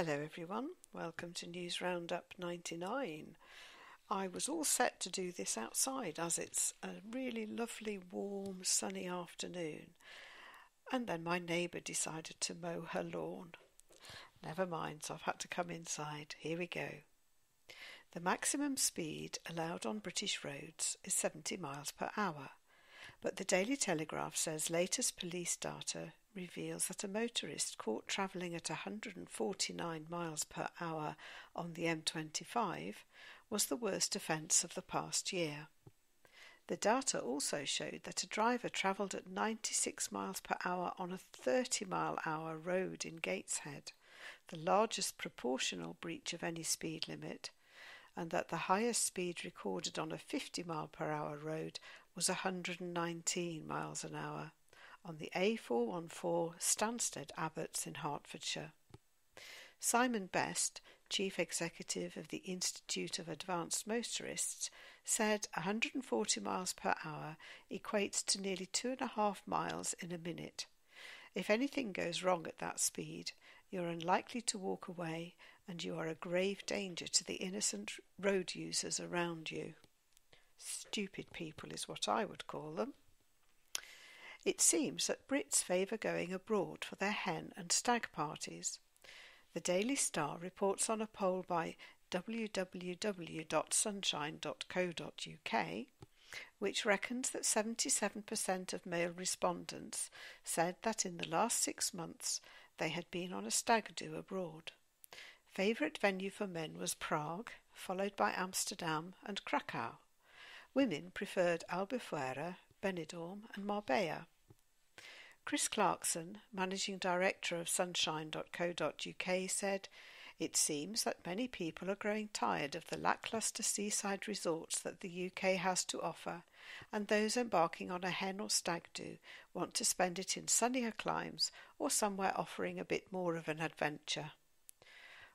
Hello everyone, welcome to News Roundup 99. I was all set to do this outside as it's a really lovely warm sunny afternoon, and then my neighbour decided to mow her lawn. Never mind, so I've had to come inside. Here we go. The maximum speed allowed on British roads is 70 miles per hour, but the Daily Telegraph says latest police data reveals that a motorist caught travelling at 149 miles per hour on the M25 was the worst offence of the past year. The data also showed that a driver travelled at 96 miles per hour on a 30-mile-hour road in Gateshead, the largest proportional breach of any speed limit, and that the highest speed recorded on a 50-mile-per-hour road was 119 miles an hour on the A414 Stansted Abbots in Hertfordshire. Simon Best, Chief Executive of the Institute of Advanced Motorists, said 140 miles per hour equates to nearly 2.5 miles in a minute. If anything goes wrong at that speed, you're unlikely to walk away and you are a grave danger to the innocent road users around you. Stupid people is what I would call them. It seems that Brits favour going abroad for their hen and stag parties. The Daily Star reports on a poll by www.sunshine.co.uk, which reckons that 77% of male respondents said that in the last 6 months they had been on a stag do abroad. Favourite venue for men was Prague, followed by Amsterdam and Krakow. Women preferred Albufeira, Benidorm and Marbella. Chris Clarkson, Managing Director of Sunshine.co.uk, said, "It seems that many people are growing tired of the lacklustre seaside resorts that the UK has to offer, and those embarking on a hen or stag do want to spend it in sunnier climes or somewhere offering a bit more of an adventure.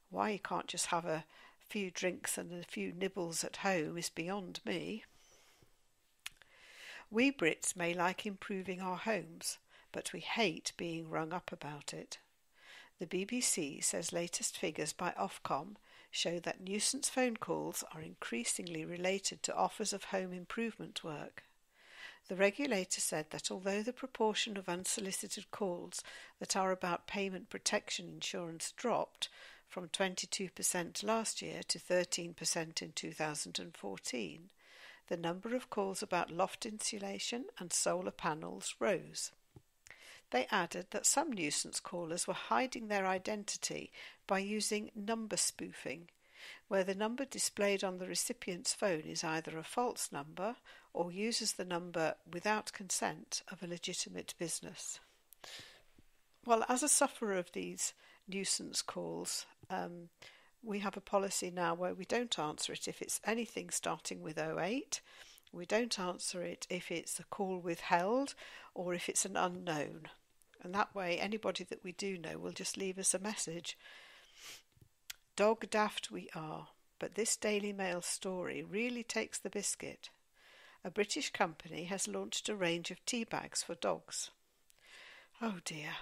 Why you can't just have a few drinks and a few nibbles at home is beyond me." We Brits may like improving our homes, but we hate being rung up about it. The BBC says latest figures by Ofcom show that nuisance phone calls are increasingly related to offers of home improvement work. The regulator said that although the proportion of unsolicited calls that are about payment protection insurance dropped from 22% last year to 13% in 2014, the number of calls about loft insulation and solar panels rose. They added that some nuisance callers were hiding their identity by using number spoofing, where the number displayed on the recipient's phone is either a false number or uses the number without consent of a legitimate business. Well, as a sufferer of these nuisance calls, we have a policy now where we don't answer it if it's anything starting with 08. We don't answer it if it's a call withheld or if it's an unknown. And that way, anybody that we do know will just leave us a message. Dog daft we are, but this Daily Mail story really takes the biscuit. A British company has launched a range of tea bags for dogs. Oh dear.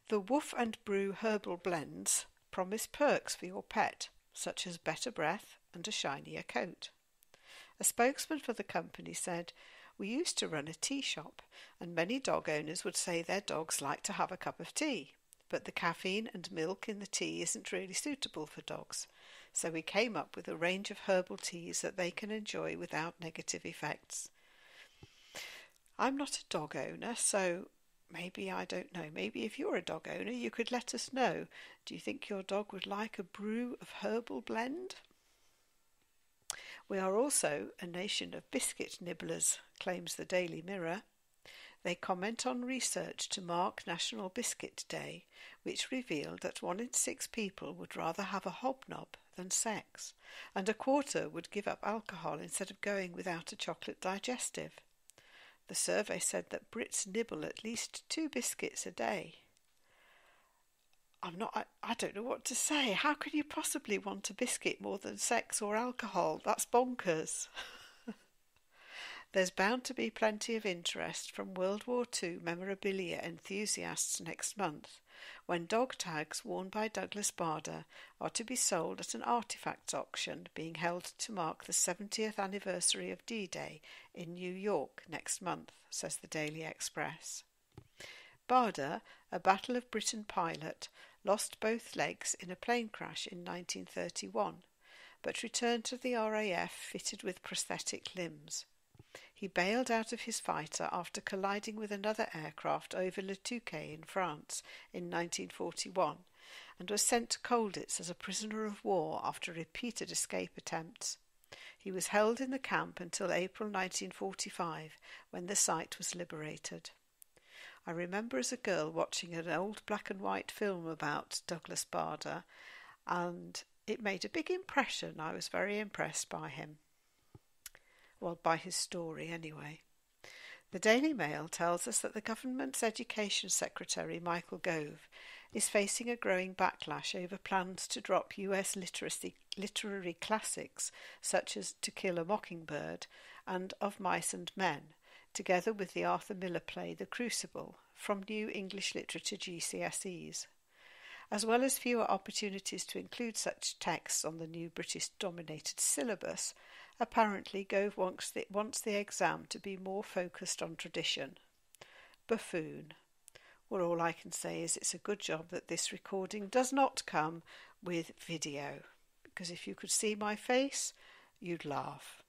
The Woof and Brew herbal blends promise perks for your pet, such as better breath and a shinier coat. A spokesman for the company said, "We used to run a tea shop, and many dog owners would say their dogs like to have a cup of tea, but the caffeine and milk in the tea isn't really suitable for dogs, so we came up with a range of herbal teas that they can enjoy without negative effects." I'm not a dog owner, so maybe, I don't know, maybe if you're a dog owner you could let us know. Do you think your dog would like a brew of herbal blend? We are also a nation of biscuit nibblers, claims the Daily Mirror. They comment on research to mark National Biscuit Day, which revealed that 1 in 6 people would rather have a hobnob than sex, and a quarter would give up alcohol instead of going without a chocolate digestive. The survey said that Brits nibble at least 2 biscuits a day. I don't know what to say. How can you possibly want a biscuit more than sex or alcohol? That's bonkers. There's bound to be plenty of interest from World War II memorabilia enthusiasts next month, when dog tags worn by Douglas Bader are to be sold at an artefacts auction being held to mark the 70th anniversary of D-Day in New York next month, says the Daily Express. Bader, a Battle of Britain pilot, lost both legs in a plane crash in 1931, but returned to the RAF fitted with prosthetic limbs. He bailed out of his fighter after colliding with another aircraft over Le Touquet in France in 1941 and was sent to Colditz as a prisoner of war after repeated escape attempts. He was held in the camp until April 1945, when the site was liberated. I remember as a girl watching an old black and white film about Douglas Bader, and it made a big impression. I was very impressed by him. Well, by his story anyway. The Daily Mail tells us that the government's Education Secretary, Michael Gove, is facing a growing backlash over plans to drop US literary classics such as To Kill a Mockingbird and Of Mice and Men, together with the Arthur Miller play The Crucible, from new English literature GCSEs. As well as fewer opportunities to include such texts on the new British-dominated syllabus, apparently Gove wants the exam to be more focused on tradition. Buffoon. Well, all I can say is it's a good job that this recording does not come with video, because if you could see my face, you'd laugh.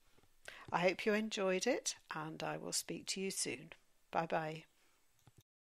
I hope you enjoyed it, and I will speak to you soon. Bye-bye.